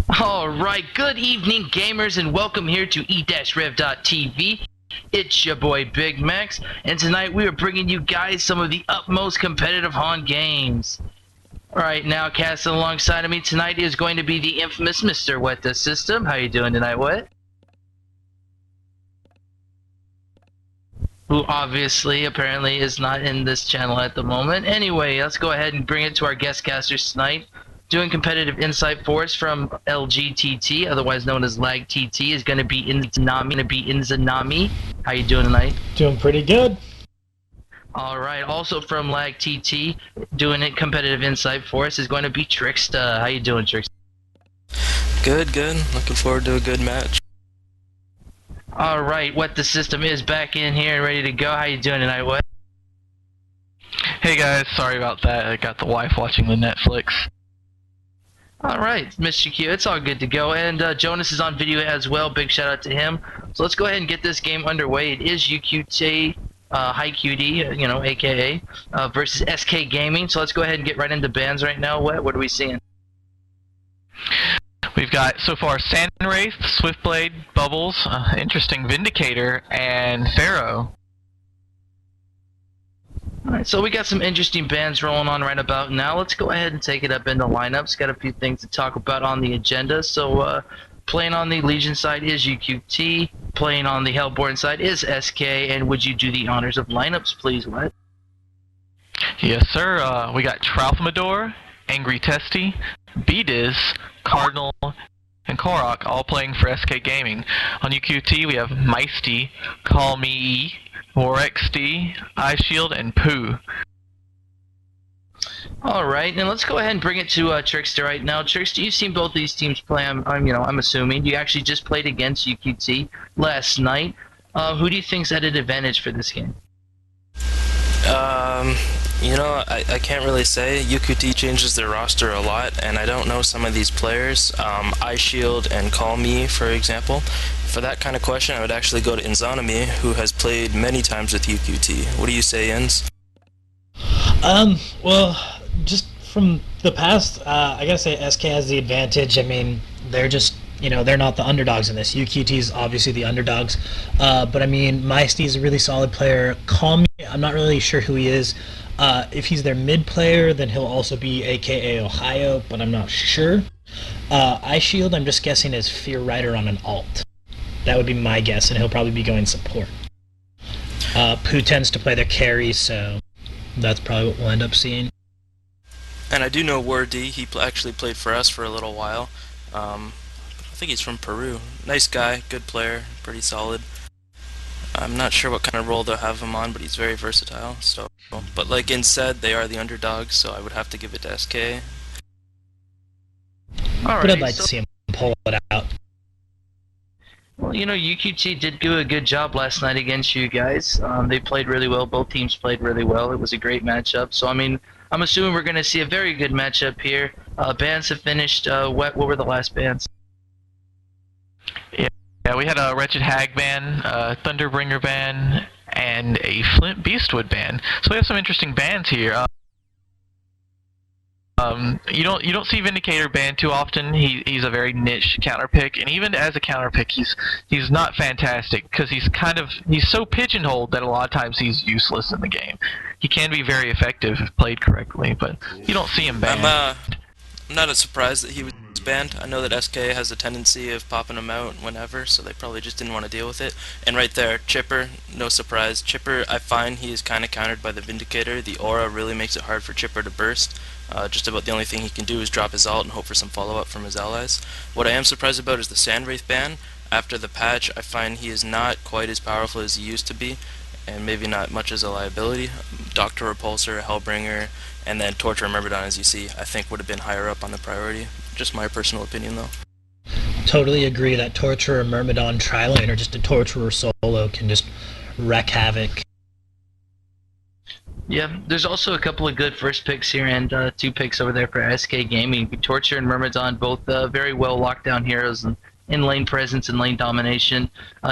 Alright, good evening gamers and welcome here to e-rev.tv. It's your boy Big Max, and tonight we are bringing you guys some of the utmost competitive HON games. Alright, now casting alongside of me tonight is going to be the infamous Mr. What the System. How you doing tonight, What? Who obviously, apparently, is not in this channel at the moment. Anyway, let's go ahead and bring it to our guest casters tonight. Doing competitive insight for us from LGTT, otherwise known as Lag TT, is going to be in Zanami. How you doing tonight? Doing pretty good. All right. Also from Lag TT, doing it competitive insight for us is going to be Tricksta. How you doing, Tricksta? Good. Looking forward to a good match. All right. What the System is back in here and ready to go. How you doing tonight, What? Hey guys, sorry about that. I got the wife watching the Netflix. Alright, Mr. Q, it's all good to go, and Jonas is on video as well, big shout out to him. So let's go ahead and get this game underway. It is UQT, High QD, aka, versus SK Gaming, so let's go ahead and get right into bans right now. What are we seeing? We've got, so far, Sandwraith, Swiftblade, Bubbles, interesting Vindicator, and Pharaoh. Alright, so we got some interesting bands rolling on right about now. Let's go ahead and take it up into lineups. Got a few things to talk about on the agenda. So, playing on the Legion side is UQT. Playing on the Hellborn side is SK. And would you do the honors of lineups, please, What? Yes, sir. We got Tralfamador, Angry Testy, Bdiz, Cardinal, and Korok, all playing for SK Gaming. On UQT, we have Meisty, Call Me E, XD, Eyeshield, and Pooh. Alright, and let's go ahead and bring it to Trickster right now. Trickster, you've seen both these teams play, I'm assuming. You actually just played against UQT last night. Who do you think's at an advantage for this game? I can't really say. UQT changes their roster a lot, and I don't know some of these players. Eyeshield and Call Me, for example. For that kind of question, I would actually go to Inzanami, who has played many times with UQT. What do you say, Inz? Well, just from the past, I gotta say SK has the advantage. I mean, they're just, they're not the underdogs in this. UQT's obviously the underdogs. But I mean, Meisty's a really solid player. Call Me, I'm not really sure who he is. If he's their mid player, then he'll also be AKA Ohio, but I'm not sure. Eyeshield, I'm just guessing, is Fear Rider on an alt. That would be my guess, and he'll probably be going support. Pooh tends to play their carry, so that's probably what we'll end up seeing. And I do know Wardy. He actually played for us for a little while. I think he's from Peru. Nice guy, good player, pretty solid. I'm not sure what kind of role they'll have him on, but he's very versatile. But like Inz said, they are the underdogs, so I would have to give it to SK. Alright, but I'd like to see him pull it out. Well, UQT did do a good job last night against you guys. They played really well. Both teams played really well. It was a great matchup. So, I mean, I'm assuming we're going to see a very good matchup here. Bans have finished. What were the last bans? Yeah, we had a Wretched Hag ban, Thunderbringer ban, and a Flint Beastwood ban. So we have some interesting bans here. You don't see Vindicator banned too often. He's a very niche counter pick, and even as a counter pick, he's not fantastic because he's so pigeonholed that a lot of times he's useless in the game. He can be very effective if played correctly, but you don't see him banned. I'm not surprised that he was banned. I know that SK has a tendency of popping him out whenever, so they probably just didn't want to deal with it. And right there, Chipper, no surprise. Chipper, I find he is kind of countered by the Vindicator. The aura really makes it hard for Chipper to burst. Just about the only thing he can do is drop his ult and hope for some follow-up from his allies. What I am surprised about is the Sandwraith ban. After the patch, I find he is not quite as powerful as he used to be, and maybe not much as a liability. Dr. Repulsor, Hellbringer, and then Torture Myrmidon, as you see, I think would have been higher up on the priority. Just my personal opinion, though. Totally agree that Torturer, Myrmidon, Trilane, or just a Torturer solo can just wreak havoc. Yeah, there's also a couple of good first picks here and 2 picks over there for SK Gaming. Torture and Myrmidon, both very well locked down heroes in lane presence and lane domination.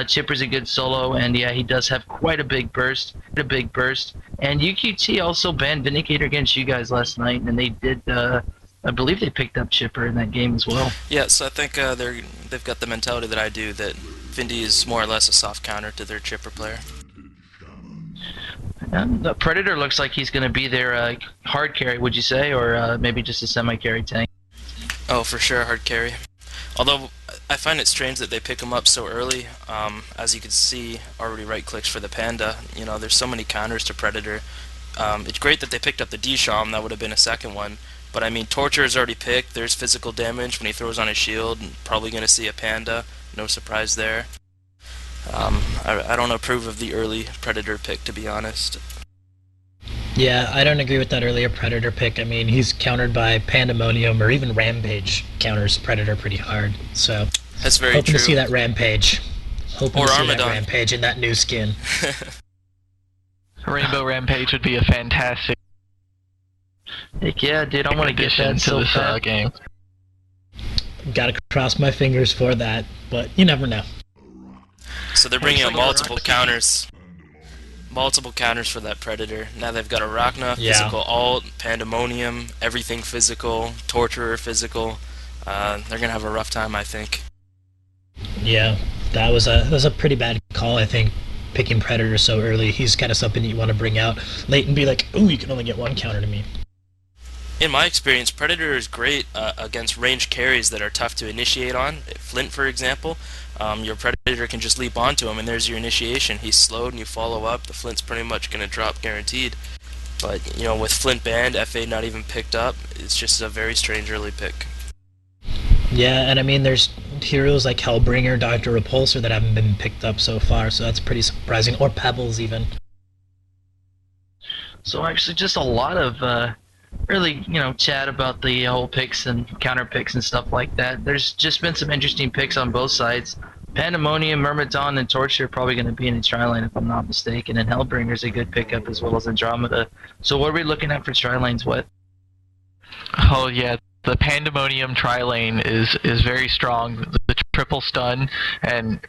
Chipper's a good solo, and yeah, he does have quite a big burst. And UQT also banned Vindicator against you guys last night, and they did I believe they picked up Chipper in that game as well. Yeah, so I think they've got the mentality that I do, that Vindy is more or less a soft counter to their Chipper player. The Predator looks like he's going to be their hard carry, would you say, or maybe just a semi-carry tank? Oh, for sure, hard carry. Although, I find it strange that they pick him up so early. As you can see, already right-clicks for the Panda. You know, there's so many counters to Predator. It's great that they picked up the D-Sham, that would have been a second one. But, I mean, Torture is already picked. There's physical damage when he throws on his shield. Probably going to see a Panda. No surprise there. I don't approve of the early Predator pick, to be honest. Yeah, I don't agree with that earlier Predator pick. I mean, he's countered by Pandemonium, or even Rampage counters Predator pretty hard. So, that's very hoping true. to see that Rampage. Hoping or to see Armadon. that Rampage in that new skin. Rainbow Rampage would be a fantastic Heck yeah, dude, I want to get that addition to so this game. Gotta cross my fingers for that, but you never know. So they're bringing out multiple counters. Multiple counters for that Predator. Now they've got Arachna, Yeah. physical alt, Pandemonium, everything physical, Torturer physical. They're gonna have a rough time, I think. Yeah, that was a pretty bad call, I think, picking Predator so early. He's kind of something you want to bring out late and be like, ooh, you can only get one counter to me. In my experience, Predator is great against ranged carries that are tough to initiate on. Flint, for example, your Predator can just leap onto him, and there's your initiation. He's slowed, and you follow up. The Flint's pretty much going to drop guaranteed. But, you know, with Flint banned, FA not even picked up, it's just a very strange early pick. Yeah, and I mean, there's heroes like Hellbringer, Dr. Repulsor that haven't been picked up so far, so that's pretty surprising. Or Pebbles, even. So actually, just a lot of really, chat about the whole picks and counter picks and stuff like that. There's just been some interesting picks on both sides. Pandemonium, Myrmidon, and Torture are probably going to be in the tri-lane if I'm not mistaken, and Hellbringer's a good pickup as well as Andromeda. So what are we looking at for tri-lanes, what? Oh yeah, the Pandemonium tri-lane is very strong. The triple stun, and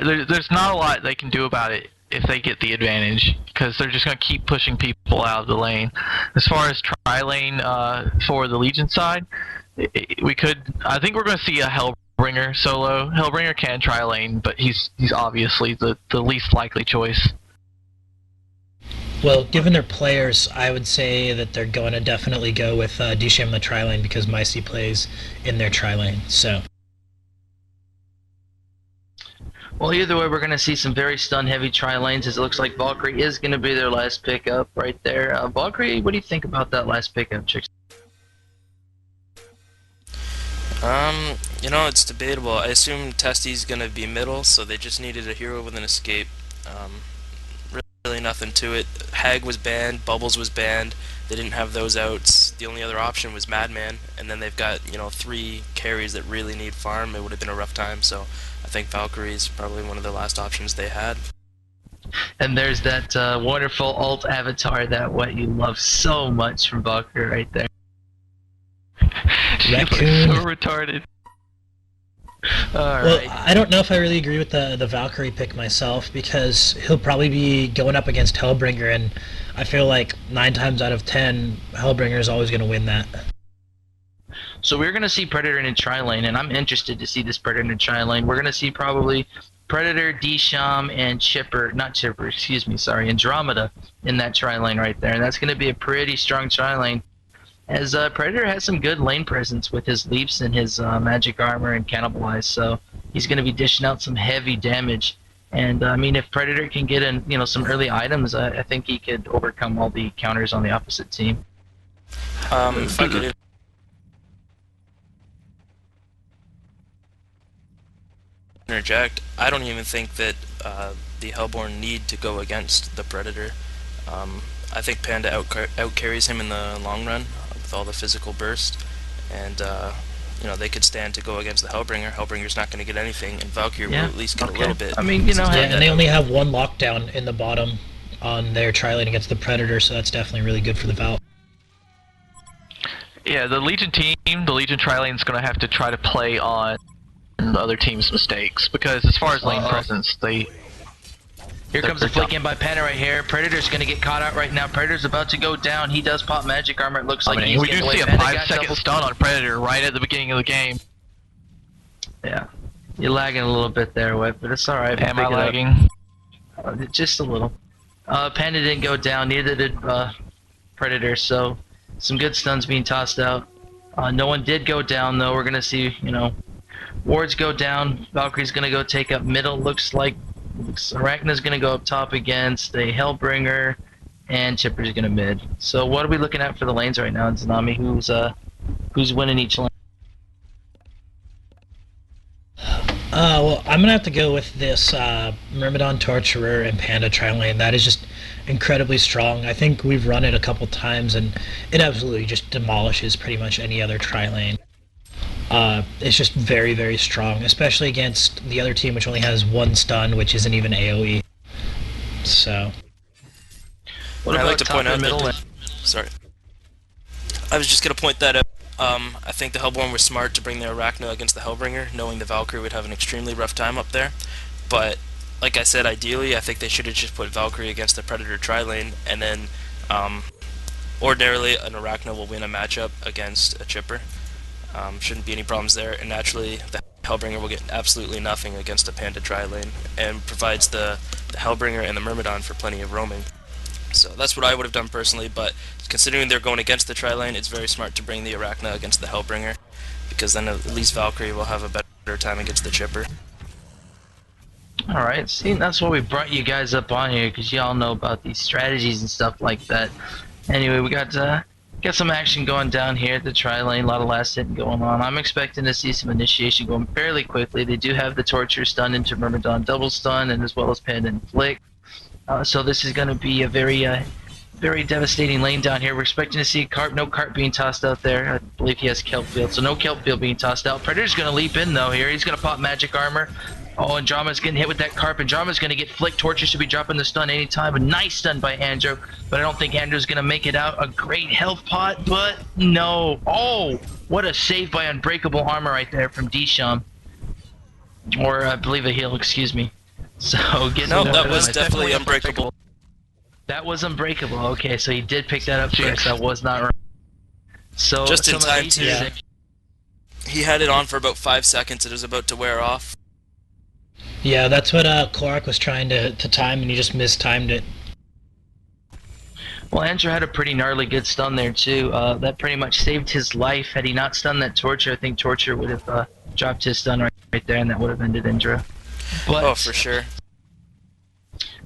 there's not a lot they can do about it if they get the advantage, because they're just going to keep pushing people out of the lane. As far as tri-lane for the Legion side, I think we're going to see a Hellbringer solo. Hellbringer can tri-lane, but he's obviously the least likely choice. Well, given their players, I would say that they're going to definitely go with D-Sham in the tri-lane because Mycey plays in their tri-lane, so... Well, either way, we're going to see some very stun-heavy tri-lanes, as it looks like Valkyrie is going to be their last pickup right there. Valkyrie, what do you think about that last pickup, Chicks? It's debatable. I assume Testy's going to be middle, so they just needed a hero with an escape. Really nothing to it. Hag was banned, Bubbles was banned. They didn't have those outs. The only other option was Madman, and then they've got, 3 carries that really need farm. It would have been a rough time, so I think Valkyrie is probably one of the last options they had. And there's that wonderful alt avatar that what you love so much from Valkyrie right there. She looks so retarded. Well, I don't know if I really agree with the Valkyrie pick myself, because he'll probably be going up against Hellbringer, and I feel like 9 times out of 10, Hellbringer is always going to win that. So we're going to see Predator in a tri-lane, and I'm interested to see this Predator in a tri-lane. We're going to see probably Predator, D-Sham, and Andromeda in that tri-lane right there, and that's going to be a pretty strong tri-lane. As Predator has some good lane presence with his leaps and his magic armor and cannibalize, so he's going to be dishing out some heavy damage. And I mean, if Predator can get in, some early items, I think he could overcome all the counters on the opposite team. If I could interject, I don't even think that the Hellborn need to go against the Predator. I think Panda out carries him in the long run with all the physical burst, and they could stand to go against the Hellbringer. Hellbringer's not going to get anything, and Valkyrie will at least get a little bit. I mean, Yeah, and they only have 1 lockdown in the bottom on their tri-lane against the Predator, so that's definitely really good for the Val. Yeah, the Legion team, the Legion tri-lane is going to have to try to play on the other team's mistakes, because as far as lane presence, they Here comes the flick in by Panda right here. Predator's gonna get caught out right now. Predator's about to go down. He does pop magic armor. It looks like he's we getting do away. see a Panda 5-second stun on Predator right at the beginning of the game. Yeah. You're lagging a little bit there, Whip, but it's alright. Am I lagging? Just a little. Panda didn't go down, neither did Predator, so some good stuns being tossed out. No one did go down, though. We're going to see, wards go down. Valkyrie's going to go take up middle. Looks like Arachna's going to go up top against a Hellbringer, and Chipper's going to mid. So what are we looking at for the lanes right now, Tsunami? Who's winning each lane? Well, I'm gonna have to go with this Myrmidon Torturer and Panda tri-lane. That is just incredibly strong. I think we've run it a couple times, and it absolutely just demolishes pretty much any other tri-lane. It's just very, very strong, especially against the other team, which only has one stun, which isn't even AoE. So. What about I'd like to point out middle that, sorry. I was just gonna point that out. I think the Hellborn was smart to bring the Arachna against the Hellbringer, knowing the Valkyrie would have an extremely rough time up there. But, like I said, ideally, I think they should have just put Valkyrie against the Predator tri-lane, and then, ordinarily, an Arachna will win a matchup against a Chipper. Shouldn't be any problems there, and naturally, the Hellbringer will get absolutely nothing against a Panda tri-lane, and provides the Hellbringer and the Myrmidon for plenty of roaming. So that's what I would have done personally, but considering they're going against the tri-lane, it's very smart to bring the Arachna against the Hellbringer, because then at least Valkyrie will have a better time against the Chipper. Alright, see, that's why we brought you guys up on here, because y'all know about these strategies and stuff like that. Anyway, we got some action going down here at the tri-lane, a lot of last hit going on. I'm expecting to see some initiation going fairly quickly. They do have the Torture stun into Myrmidon double stun, and as well as Panda and Flick. So this is going to be a very devastating lane down here. We're expecting to see Carp. No Carp being tossed out there. I believe he has Kelp Field, so no Kelp Field being tossed out. Predator's going to leap in, though, here. He's going to pop magic armor. Oh, and Drama's getting hit with that Carp, and Drama's going to get flicked. Torture should be dropping the stun anytime. A nice stun by Andrew, but I don't think Andrew's going to make it out. A great health pot, but no. Oh, what a save by Unbreakable Armor right there from Disham. Or I believe a heal, excuse me. So No, that was definitely Unbreakable. That was Unbreakable. Okay, so he did pick that up first. That was not right. So just in time too. Yeah. He had it on for about 5 seconds. It was about to wear off. Yeah, that's what Korak was trying to time, and he just mistimed it. Well, Andrew had a pretty gnarly good stun there too. That pretty much saved his life. Had he not stunned that Torture, I think Torture would have dropped his stun right there, and that would have ended Andrew. But, oh, for sure.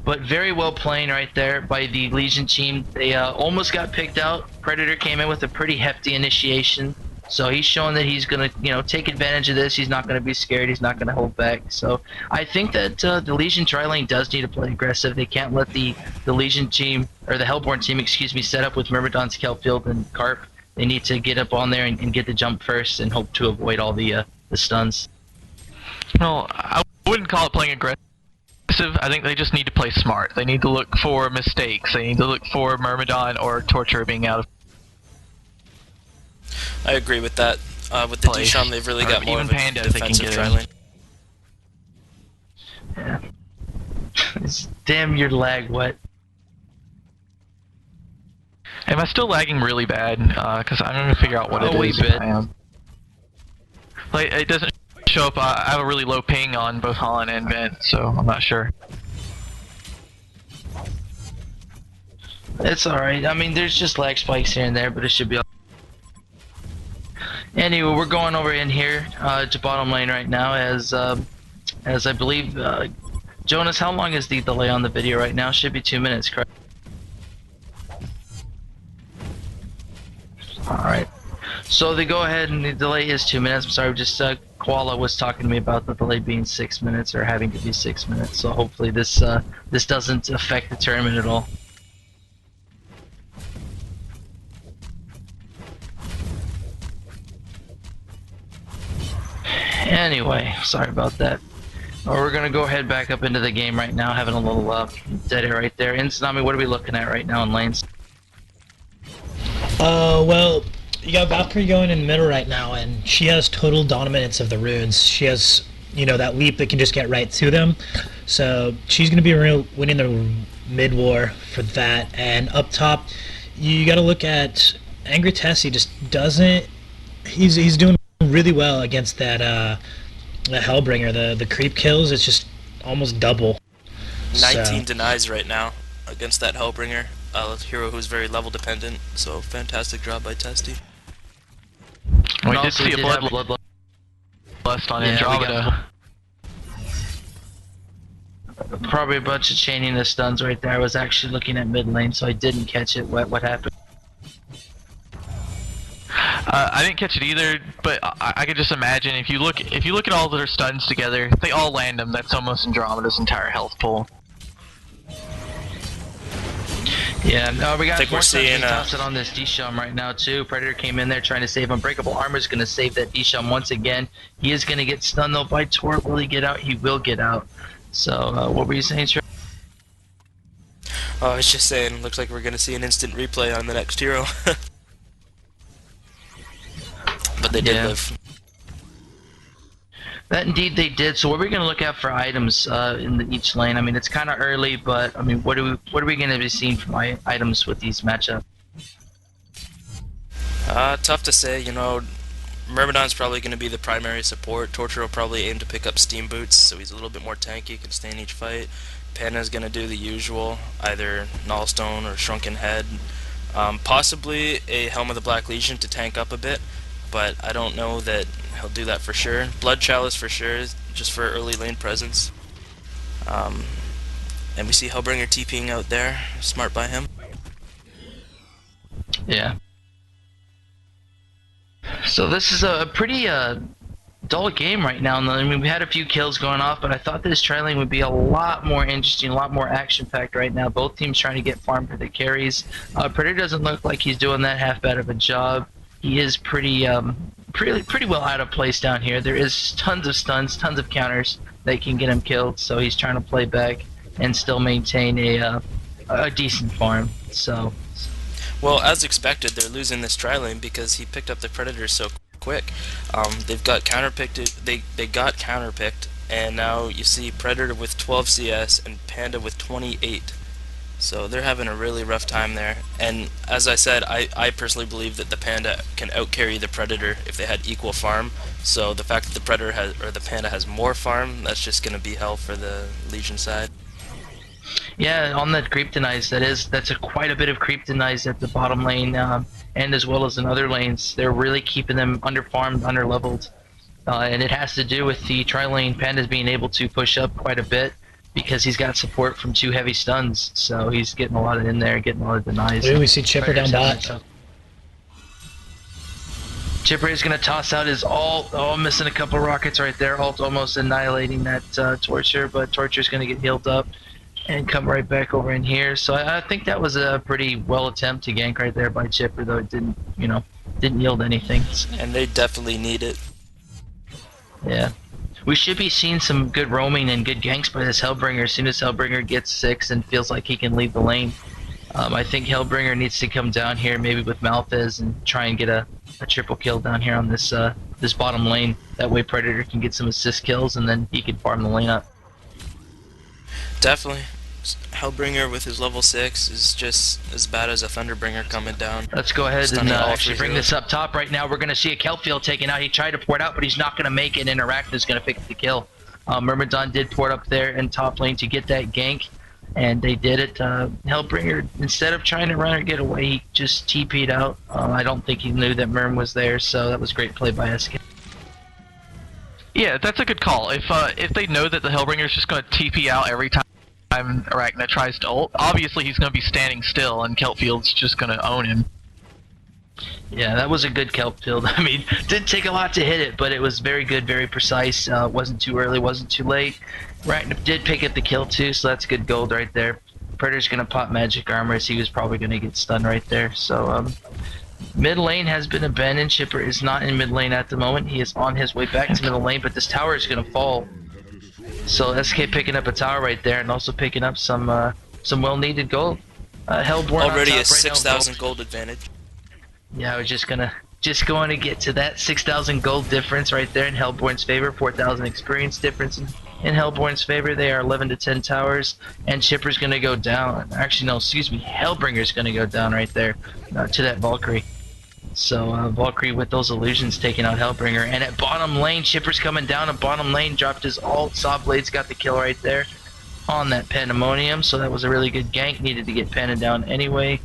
But very well playing right there by the Legion team. They almost got picked out. Predator came in with a pretty hefty initiation. So he's showing that he's going to, take advantage of this. He's not going to be scared. He's not going to hold back. So I think that the Legion tri-lane does need to play aggressive. They can't let the Legion team, or the Hellborn team, excuse me, set up with Myrmidon's Kelpfield and Carp. They need to get up on there and get the jump first and hope to avoid all the stuns. No, I wouldn't call it playing aggressive. I think they just need to play smart. They need to look for mistakes. They need to look for Myrmidon or Torture being out of I agree with that. With the Disham, they've really got more of a defensive tri-lane. Yeah. Damn your lag, what? Am I still lagging really bad? Because I'm going to figure out what it is. Bit. I am. Like, it doesn't show up. I have a really low ping on both Holland and Vent, so I'm not sure. It's alright. I mean, there's just lag spikes here and there, but it should be alright. Anyway, we're going over in here to bottom lane right now, as I believe, Jonas, how long is the delay on the video right now? Should be 2 minutes, correct? Alright. So they go ahead and the delay is 2 minutes. I'm sorry, just Koala was talking to me about the delay being 6 minutes, or having to be 6 minutes. So hopefully this doesn't affect the tournament at all. Anyway, sorry about that. We're gonna go ahead back up into the game right now, having a little dead air right there. Tsunami, what are we looking at right now in lanes? Well, you got Valkyrie going in the middle right now, and she has total dominance of the runes. She has that leap that can just get right to them. So she's going to be winning the mid war for that. And up top, you got to look at Angry Tessie. Just doesn't. He's doing really well against that the Hellbringer. The creep kills. It's just almost double. 19 denies right now against that Hellbringer, a hero who's very level dependent. So fantastic job by Testy. We did see a bloodlust on Andromeda. Probably a bunch of chaining of stuns right there. I was actually looking at mid lane, so I didn't catch it. What happened? I didn't catch it either, but I could just imagine if you look at all their stuns together, if they all land them, that's almost Andromeda's entire health pool. Yeah, no, we got. I think we're seeing it on this D-Shum right now too. Predator came in there trying to save Unbreakable Armor is going to save that D-Shum once again. He is going to get stunned though by Tort. Will he get out? He will get out. So what were you saying, Trey? Oh, I was just saying, looks like we're going to see an instant replay on the next hero. But they did live. That indeed they did. So what are we going to look at for items in each lane? I mean, it's kind of early, but I mean, what are we going to be seeing from items with these matchups? Tough to say. Myrmidon's probably going to be the primary support. Torture will probably aim to pick up Steam Boots, so he's a little bit more tanky, can stay in each fight. Panda's going to do the usual, either Nullstone or Shrunken Head. Possibly a Helm of the Black Legion to tank up a bit, but I don't know that he'll do that for sure. Blood Chalice for sure, just for early lane presence. And we see Hellbringer TPing out there. Smart by him. Yeah. So this is a pretty dull game right now. I mean, we had a few kills going off, but I thought this tri-lane would be a lot more interesting, a lot more action-packed right now. Both teams trying to get farm for the carries. Predator doesn't look like he's doing that half bad of a job. He is pretty well out of place down here. There is tons of stuns, tons of counters that can get him killed, so he's trying to play back and still maintain a decent farm. So, well, as expected, they're losing this tri-lane because he picked up the Predator so quick. They've got counterpicked. They got counterpicked, and now you see Predator with 12 CS and Panda with 28. So they're having a really rough time there. And as I said, I personally believe that the Panda can outcarry the Predator if they had equal farm. So the fact that the Predator the Panda has more farm, that's just going to be hell for the Legion side. Yeah, on that creep denies, that's quite a bit of creep denies at the bottom lane, and as well as in other lanes. They're really keeping them underfarmed, underleveled, and it has to do with the tri-lane Pandas being able to push up quite a bit because he's got support from 2 heavy stuns, so he's getting a lot in there, getting a lot of denies. Ooh, we see Chipper down bot. Chipper is going to toss out his ult. Oh, missing a couple rockets right there. Ult almost annihilating that Torture, but Torture's going to get healed up and come right back over in here. So I think that was a pretty well attempt to gank right there by Chipper, though it didn't yield anything. And they definitely need it. Yeah. We should be seeing some good roaming and good ganks by this Hellbringer as soon as Hellbringer gets 6 and feels like he can leave the lane. I think Hellbringer needs to come down here maybe with Malphas and try and get a triple kill down here on this this bottom lane. That way Predator can get some assist kills and then he can farm the lane up. Definitely. Hellbringer with his level 6 is just as bad as a Thunderbringer coming down. Let's go ahead and actually bring this up top right now. We're going to see a Kelpfield taken out. He tried to port out, but he's not going to make it, and Arachna is going to pick the kill. Myrmidon did port up there in top lane to get that gank, and they did it. Hellbringer, instead of trying to run or get away, he just TP'd out. I don't think he knew that Myrm was there, so that was great play by SK. Yeah, that's a good call. If they know that the Hellbringer is just going to TP out every time Arachna tries to ult, obviously he's going to be standing still, and Kelpfield's just going to own him. Yeah, that was a good Kelpfield. I mean, didn't take a lot to hit it, but it was very good, very precise. Wasn't too early, wasn't too late. Arachna did pick up the kill too, so that's good gold right there. Predator's going to pop magic armor, as he was probably going to get stunned right there. So, mid lane has been abandoned. Chipper is not in mid lane at the moment. He is on his way back to middle lane, but this tower is going to fall. So SK picking up a tower right there, and also picking up some well-needed gold. Hellborn already on top a right 6,000 gold advantage. Yeah, I was just gonna just going to get to that 6,000 gold difference right there in Hellborn's favor, 4,000 experience difference in Hellborn's favor. They are 11 to 10 towers, and Chipper's going to go down. Actually, no, excuse me, Hellbringer's going to go down right there to that Valkyrie. So Valkyrie with those illusions taking out Hellbringer, and at bottom lane, Chipper's coming down. At bottom lane, dropped his ult. Sawblade's got the kill right there on that Pandemonium, so that was a really good gank. Needed to get Panda down anyway.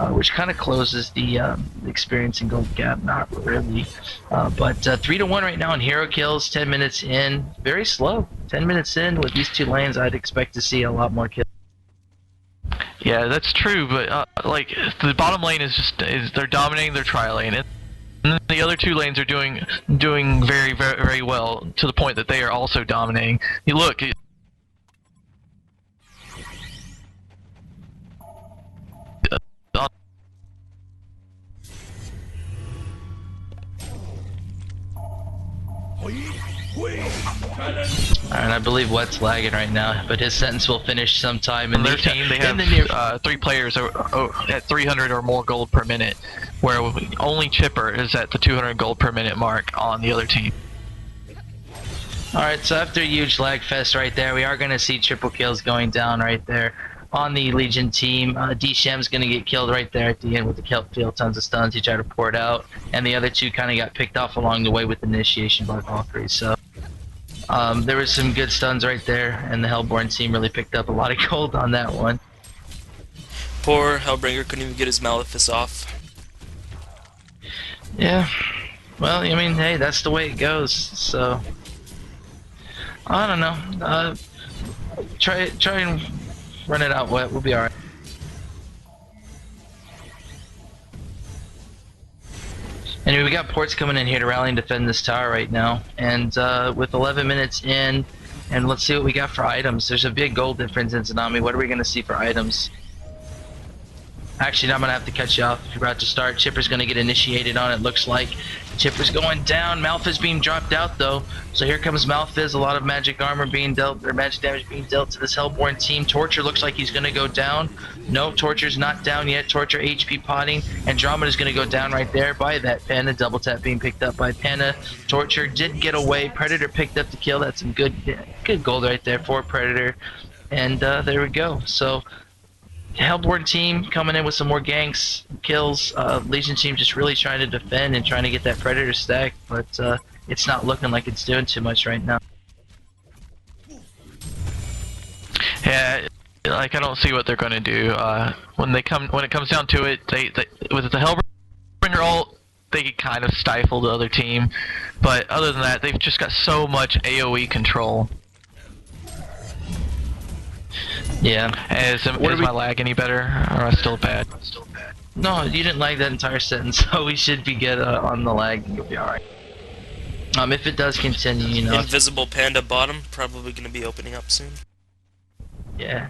Which kind of closes the experience and gold gap. Not really, but 3-1 right now in hero kills. 10 minutes in, very slow. 10 minutes in with these two lanes, I'd expect to see a lot more kills. Yeah, that's true, but like the bottom lane is they're dominating their tri lane, and the other two lanes are doing very, very, very well to the point that they are also dominating. You look. And I believe Wet's lagging right now, but his sentence will finish sometime in their team. They have 3 players at 300 or more gold per minute, where only Chipper is at the 200 gold per minute mark on the other team. Alright, so after a huge lag fest right there, we are going to see triple kills going down right there on the Legion team. D-Sham's going to get killed right there at the end with the Kelp Field, tons of stuns. He tried to pour it out, and the other two kind of got picked off along the way with initiation by Valkyrie. So there was some good stuns right there, and the Hellborn team really picked up a lot of gold on that one. Poor Hellbringer couldn't even get his Malefice off. Yeah, well, I mean, hey, that's the way it goes. So I don't know. Try and run it out, Wet. We'll be alright. Anyway, we got ports coming in here to rally and defend this tower right now. And with 11 minutes in, and let's see what we got for items. There's a big gold difference in Tsunami. What are we going to see for items? Actually, I'm going to have to cut you off. You're about to start. Chipper's going to get initiated on it, looks like. Chipper's going down. Malphys being dropped out, though. So here comes Malphys. A lot of magic armor being dealt, or magic damage being dealt to this Hellborn team. Torture looks like he's going to go down. No, Torture's not down yet. Torture HP potting. Andromeda's going to go down right there by that Panda. Double tap being picked up by Panda. Torture didn't get away. Predator picked up the kill. That's some good gold right there for Predator. And there we go. So Hellborn team coming in with some more ganks, kills. Legion team just really trying to defend and trying to get that Predator stack, but it's not looking like it's doing too much right now. Yeah, like I don't see what they're going to do. When it comes down to it, they with the Hellbringer ult, they can kind of stifle the other team, but other than that, they've just got so much AOE control. Yeah. Is my lag any better, or am I still bad? No, you didn't lag that entire sentence, so we should be good on the lag. You'll be alright. If it does continue, you know. Invisible Panda bottom, probably going to be opening up soon. Yeah.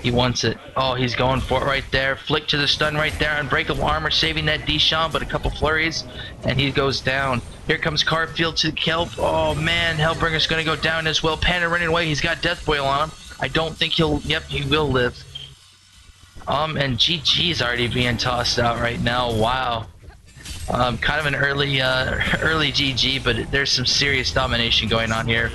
He wants it. Oh, he's going for it right there. Flick to the stun right there. Unbreakable armor saving that D-Sham, but a couple flurries, and he goes down. Here comes Carfield to the Kelp. Oh man, Hellbringer's going to go down as well. Panda running away. He's got Death Boil on him. I don't think he'll. Yep, he will live. And GG's already being tossed out right now. Wow. Kind of an early GG, but there's some serious domination going on here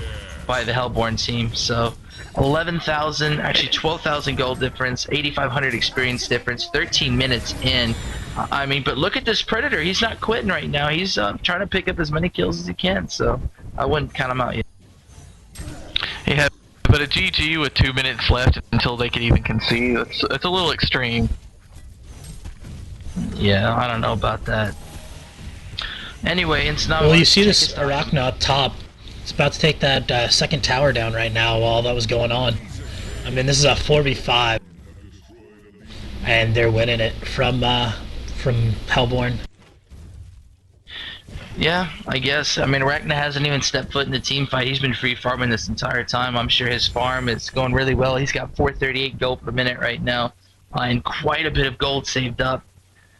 by the Hellborn team. So 11,000, actually 12,000 gold difference, 8,500 experience difference, 13 minutes in. I mean, but look at this Predator. He's not quitting right now. He's trying to pick up as many kills as he can. So I wouldn't count him out yet. Yeah. But a GG with 2 minutes left until they can even concede, it's a little extreme. Yeah, I don't know about that. Anyway, it's not. Well, you see this Arachna up top. It's about to take that second tower down right now while that was going on. I mean, this is a 4v5. And they're winning it from Hellborn. Yeah, I guess. I mean, Arachna hasn't even stepped foot in the team fight. He's been free farming this entire time. I'm sure his farm is going really well. He's got 438 gold per minute right now, and quite a bit of gold saved up.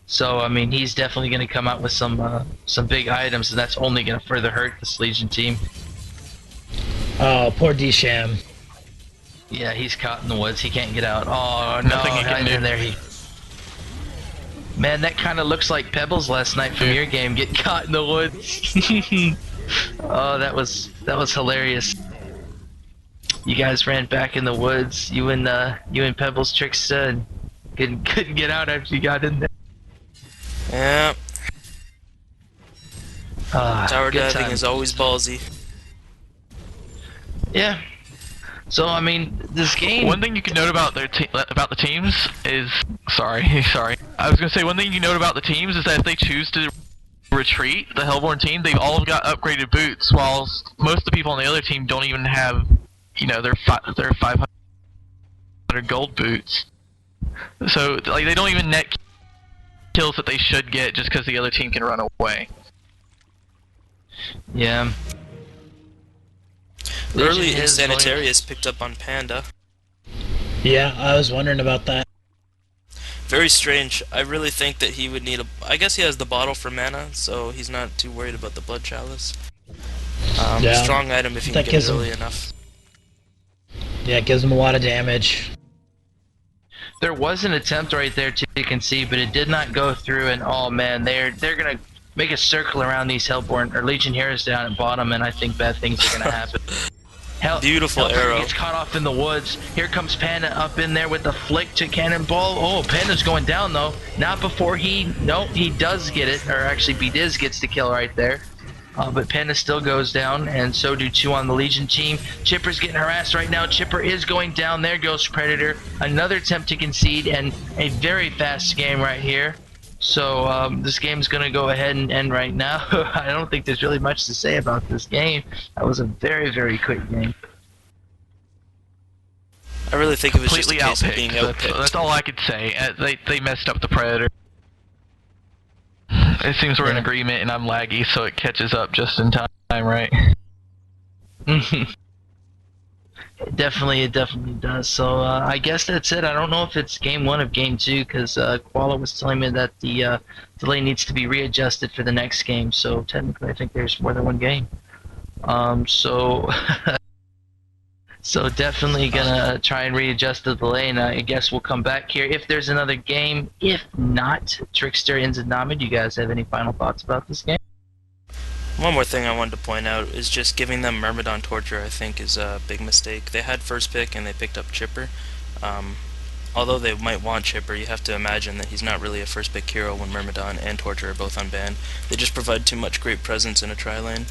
So, I mean, he's definitely going to come out with some big items, and that's only going to further hurt this Legion team. Oh, poor D-Sham. Yeah, he's caught in the woods. He can't get out. Oh, no. Nothing he can do. There he... Man, that kind of looks like Pebbles last night from your game. Get caught in the woods. Oh, that was hilarious. You guys ran back in the woods. You and Pebbles Trickster and couldn't get out after you got in there. Yeah. Tower Good diving time. is always ballsy. Yeah. So I mean, this game. One thing you can note about about the teams is sorry. I was gonna say one thing you can note about the teams is that if they choose to retreat, the Hellborn team, they've all got upgraded boots, while most of the people on the other team don't even have, their 500 gold boots. So like they don't even net kills that they should get just because the other team can run away. Yeah. Early Legion is Insanitarius picked up on Panda. Yeah, I was wondering about that. Very strange. I really think that he would need I guess he has the bottle for mana, so he's not too worried about the Blood Chalice. Yeah. Strong item if you can get it early enough. Yeah, it gives him a lot of damage. There was an attempt right there to concede, but it did not go through. And oh man, they're gonna make a circle around these Hellborn or Legion heroes down at bottom, and I think bad things are gonna happen. Beautiful arrow. Gets caught off in the woods. Here comes Panda up in there with the flick to Cannonball. Oh, Panda's going down though. Not before he does get it, or actually B-Diz gets the kill right there. But Panda still goes down, and so do two on the Legion team. Chipper's getting harassed right now. Chipper is going down. There goes Predator. Another attempt to concede, and a very fast game right here. So this game's going to go ahead and end right now. I don't think there's really much to say about this game. That was a very, very quick game. I really think it was just a Completely case of being outpicked. That's all I could say. They messed up the Predator. It seems we're in agreement, and I'm laggy, so it catches up just in time, right? It definitely does. So I guess that's it. I don't know if it's game 1 of game 2, because Koala was telling me that the delay needs to be readjusted for the next game. So technically, I think there's more than one game. So definitely gonna try and readjust the delay, and I guess we'll come back here if there's another game. If not, Trickster and Zanami, do you guys have any final thoughts about this game? One more thing I wanted to point out is just giving them Myrmidon Torture, I think, is a big mistake. They had first pick and they picked up Chipper. Although they might want Chipper, you have to imagine that he's not really a first pick hero when Myrmidon and Torture are both unbanned. They just provide too much great presence in a tri-lane.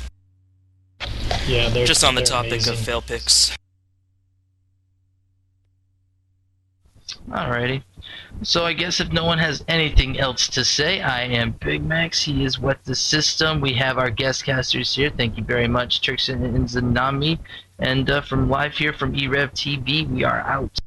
Yeah, they're Just on the topic amazing. of fail picks. Alrighty. So I guess if no one has anything else to say, I am Big Max. He is What the System. We have our guest casters here. Thank you very much, Trickster and Zanami. And from live here from e-rev TV, we are out.